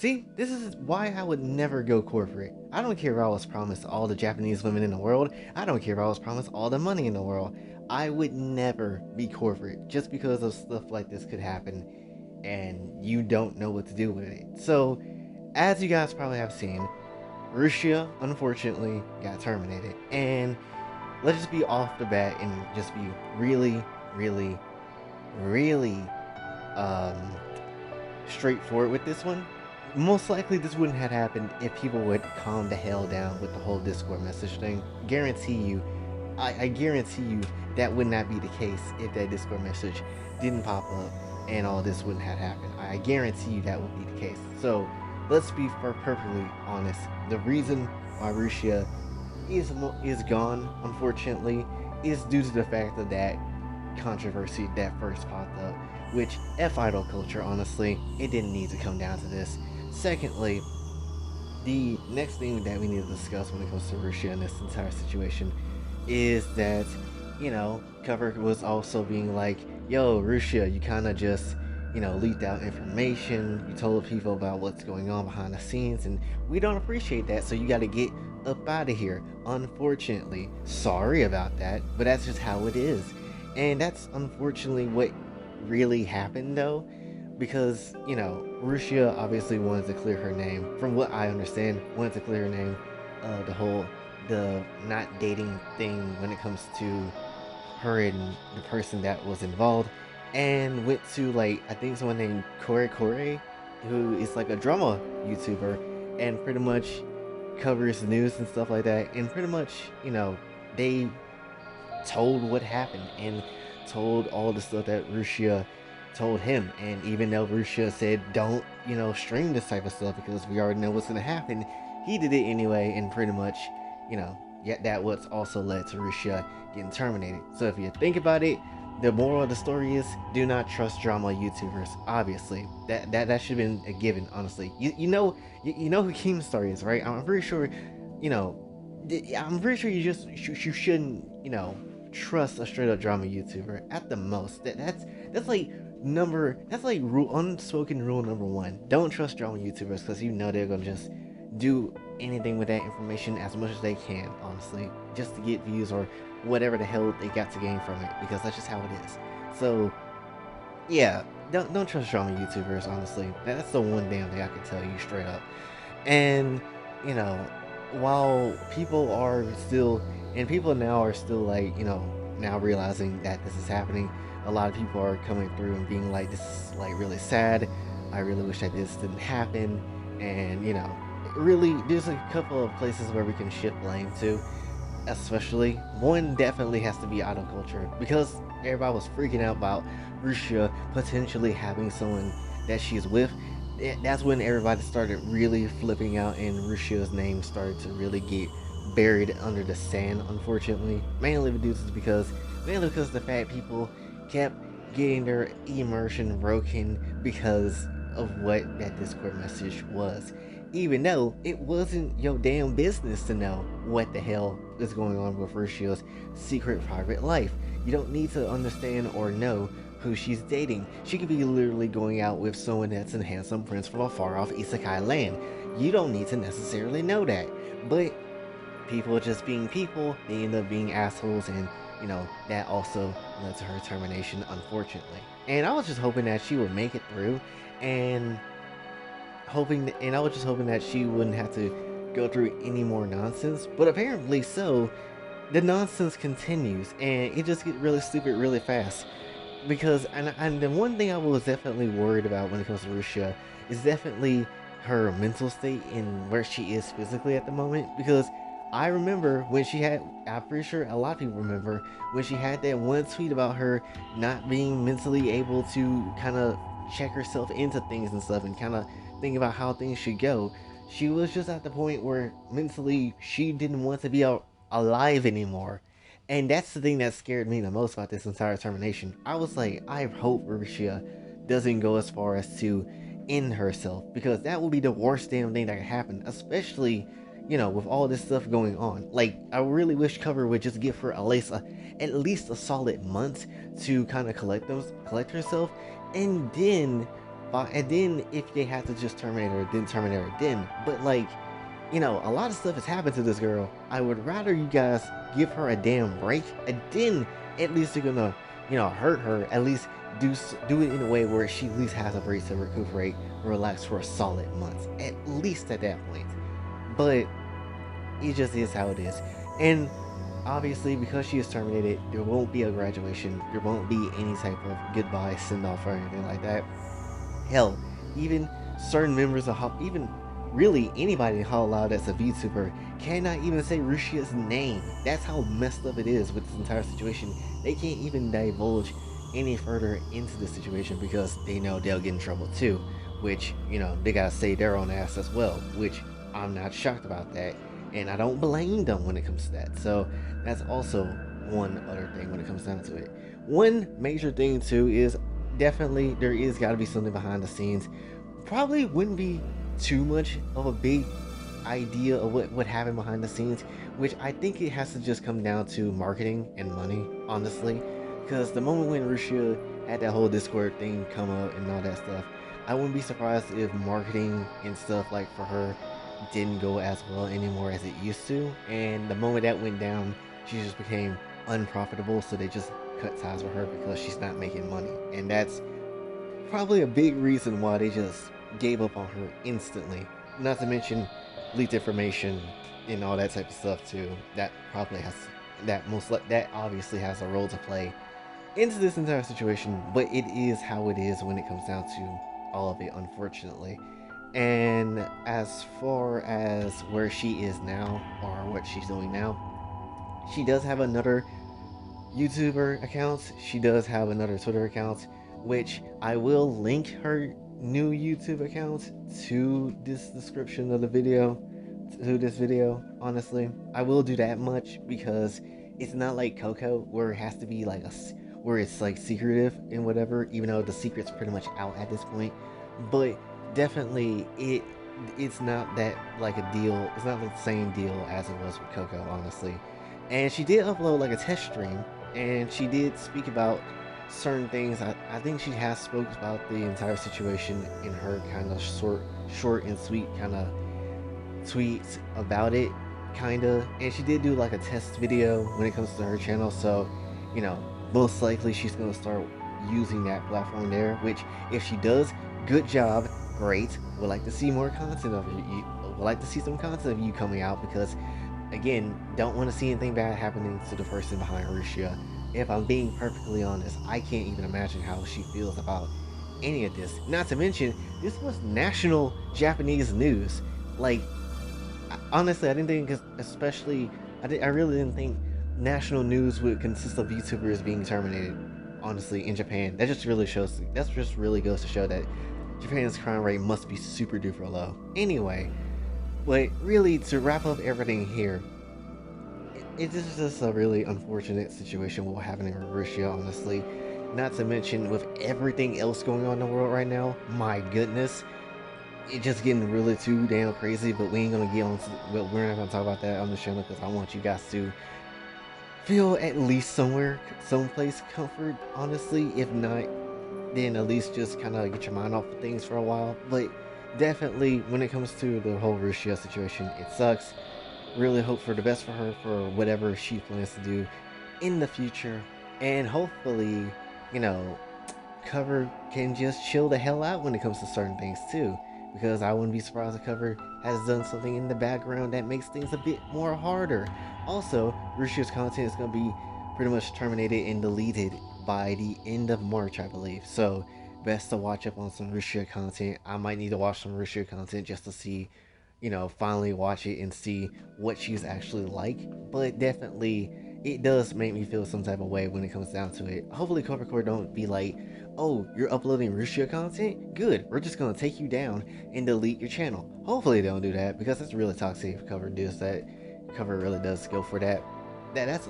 See, this is why I would never go corporate. I don't care if I was promised all the Japanese women in the world. I don't care if I was promised all the money in the world. I would never be corporate just because of stuff like this could happen and you don't know what to do with it. So, as you guys probably have seen, Rushia unfortunately got terminated. And let's just be off the bat and just be really, really, really um, straightforward with this one. Most likely, this wouldn't have happened if people would calm the hell down with the whole Discord message thing. Guarantee you, I guarantee you that would not be the case if that Discord message didn't pop up and all this wouldn't have happened. I guarantee you that would be the case. So let's be perfectly honest. The reason why Rushia is gone, unfortunately, is due to the fact of that controversy that first popped up. Which F idol culture, honestly, it didn't need to come down to this. Secondly, the next thing that we need to discuss when it comes to Rushia in this entire situation is that, Cover was also being like, yo, Rushia, you kind of just, leaked out information. You told people about what's going on behind the scenes, and we don't appreciate that, so you got to get up out of here. Unfortunately, sorry about that, but that's just how it is. And that's unfortunately what really happened, though, because Rushia obviously wanted to clear her name. From what I understand, wanted to clear her name. The not dating thing when it comes to her and the person that was involved, and went to like I think someone named Kore, who is like a drama YouTuber, and pretty much covers news and stuff like that. And pretty much, they told what happened and told all the stuff that Rushia told him. And even though Rushia said, don't, stream this type of stuff because we already know what's going to happen, he did it anyway. And pretty much, yet that what's also led to Rushia getting terminated. So if you think about it, the moral of the story is do not trust drama YouTubers. Obviously, that should have been a given. Honestly, you know who Keemstar is, right? I'm pretty sure, you know, I'm pretty sure you shouldn't, trust a straight up drama YouTuber at the most. That's like unspoken rule number one. Don't trust drama YouTubers because they're gonna just do anything with that information as much as they can, honestly, just to get views or whatever the hell they got to gain from it, because that's just how it is. So yeah, don't trust drama YouTubers, honestly. That's the one damn thing I can tell you straight up. And you know, while people now are still like, now realizing that this is happening, a lot of people are coming through and being like, this is like really sad. I really wish that this didn't happen. And really, there's a couple of places where we can shift blame to. Especially one definitely has to be idol culture, because everybody was freaking out about Rushia potentially having someone that she's with. That's when everybody started really flipping out, and Rushia's name started to really get buried under the sand, unfortunately. Mainly because the fact people kept getting their immersion broken because of what that Discord message was. Even though it wasn't your damn business to know what the hell is going on with Rushia's secret private life. You don't need to understand or know who she's dating. She could be literally going out with someone that's a handsome prince from a far off isekai land. You don't need to necessarily know that. But people just being people, they end up being assholes, and that also led to her termination, unfortunately. And I was just hoping that she would make it through, and I was just hoping that she wouldn't have to go through any more nonsense. But apparently so, the nonsense continues, and it just gets really stupid really fast. Because and the one thing I was definitely worried about when it comes to Rushia is definitely her mental state and where she is physically at the moment. Because I remember when I'm pretty sure a lot of people remember when she had that one tweet about her not being mentally able to kind of check herself into things and stuff, and kind of think about how things should go. She was just at the point where mentally she didn't want to be alive anymore. And that's the thing that scared me the most about this entire termination. I was like, I hope Rushia doesn't go as far as to end herself, because that would be the worst damn thing that could happen, especially, with all this stuff going on. Like, I really wish Cover would just give her at least a solid month to kind of collect herself, and then And then if they had to just terminate her, then terminate her then. But like, a lot of stuff has happened to this girl. I would rather you guys give her a damn break, and then at least you're gonna, hurt her. At least do it in a way where she at least has a break to recuperate, relax for a solid month, at least at that point. But it just is how it is, and obviously because she is terminated, there won't be a graduation. There won't be any type of goodbye, send off, or anything like that. Hell, even certain members of even really anybody in Hollow Loud that's a VTuber cannot even say Rushia's name. That's how messed up it is with this entire situation. They can't even divulge any further into the situation because they know they'll get in trouble too. Which, they gotta save their own ass as well. Which I'm not shocked about that. And I don't blame them when it comes to that. So that's also one other thing when it comes down to it. One major thing too is definitely there is got to be something behind the scenes. Probably wouldn't be too much of a big idea of what happened behind the scenes, which I think it has to just come down to marketing and money, honestly. Because the moment when Rushia had that whole Discord thing come up and all that stuff, I wouldn't be surprised if marketing and stuff like for her didn't go as well anymore as it used to. And the moment that went down, she just became unprofitable, so they just cut ties with her because she's not making money. And that's probably a big reason why they just gave up on her instantly. Not to mention leaked information and all that type of stuff too. That probably has that obviously has a role to play into this entire situation, but it is how it is when it comes down to all of it, unfortunately. And as far as where she is now or what she's doing now, she does have another YouTuber account. She does have another Twitter account, which I will link her new YouTube account to this description of the video, to this video. Honestly, I will do that much because it's not like Coco where it has to be like where it's like secretive and whatever. Even though the secret's pretty much out at this point, but definitely it's not that like a deal. It's not the same deal as it was with Coco, honestly. And she did upload like a test stream, and she did speak about certain things. I think she has spoke about the entire situation in her kind of short and sweet kind of tweets about it, kind of. And she did do like a test video when it comes to her channel, so you know most likely she's gonna start using that platform there. Which if she does, good job, great. Would like to see more content of you. Would like to see some content of you coming out because again, don't want to see anything bad happening to the person behind Rushia. If I'm being perfectly honest, I can't even imagine how she feels about any of this. Not to mention, this was national Japanese news. Like, honestly, I didn't think, especially, I really didn't think national news would consist of YouTubers being terminated. Honestly, in Japan, that just really goes to show that Japan's crime rate must be super duper low. Anyway, but really, to wrap up everything here, it is just a really unfortunate situation what happening with Russia, honestly. Not to mention with everything else going on in the world right now, my goodness, it's just getting really too damn crazy. But we ain't gonna get on. Well, we're not gonna talk about that on the channel because I want you guys to feel at least someplace comfort. Honestly, if not, then at least just kind of get your mind off of things for a while. But definitely, when it comes to the whole Russia situation, it sucks. Really hope for the best for her for whatever she plans to do in the future. And hopefully, you know, Cover can just chill the hell out when it comes to certain things too. Because I wouldn't be surprised if Cover has done something in the background that makes things a bit more harder. Also, Rushia's content is going to be pretty much terminated and deleted by the end of March, I believe. So, best to watch up on some Rushia content. I might need to watch some Rushia content just to see, finally watch it and see what she's actually like. But definitely, it does make me feel some type of way when it comes down to it. Hopefully, Covercore don't be like, oh, you're uploading Rushia content? Good, we're just gonna take you down and delete your channel. Hopefully, they don't do that because it's really toxic if Cover does that. Cover really does go for that. That's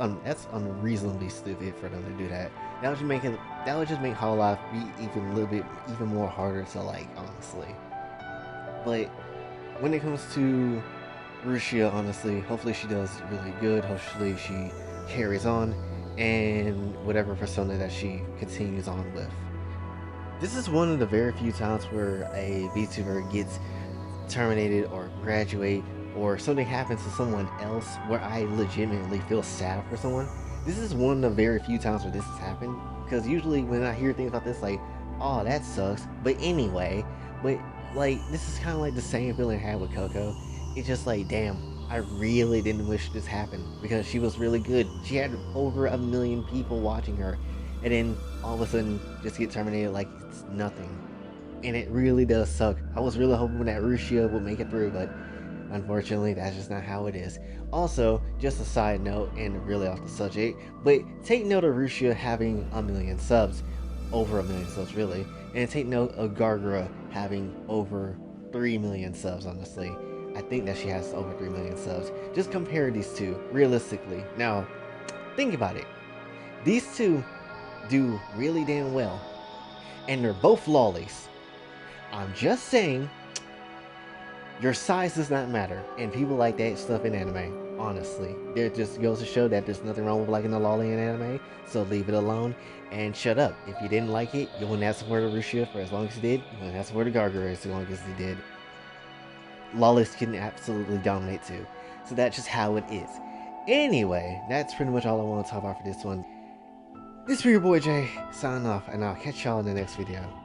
unreasonably stupid for them to do that. That would just make Hollow Life be even more harder to like, honestly. But when it comes to Rushia, honestly, hopefully she does really good. Hopefully she carries on and whatever persona that she continues on with. This is one of the very few times where a VTuber gets terminated or graduate or something happens to someone else where I legitimately feel sad for someone. This is one of the very few times where this has happened, because usually when I hear things about this, like, oh, that sucks. But anyway, but like, this is kind of like the same feeling I had with Coco. It's just like, damn, I really didn't wish this happened because she was really good. She had over 1 million people watching her, and then all of a sudden just get terminated like it's nothing, and it really does suck. I was really hoping that Rushia would make it through, but unfortunately, that's just not how it is. Also, just a side note, and really off the subject, but take note of Rushia having 1 million subs, over 1 million subs, really, and take note of Gargara having over 3 million subs. Honestly, I think that she has over 3 million subs. Just compare these two realistically. Now, think about it. These two do really damn well, and they're both lollies. I'm just saying, your size does not matter, and people like that stuff in anime. Honestly, it just goes to show that there's nothing wrong with liking a lolly in anime. So leave it alone and shut up. If you didn't like it, you wouldn't have supported Rushia for as long as you did. You wouldn't have supported Gargara as long as you did. Lollies can absolutely dominate too. So that's just how it is. Anyway, that's pretty much all I want to talk about for this one. This is your boy Jay, signing off, and I'll catch y'all in the next video.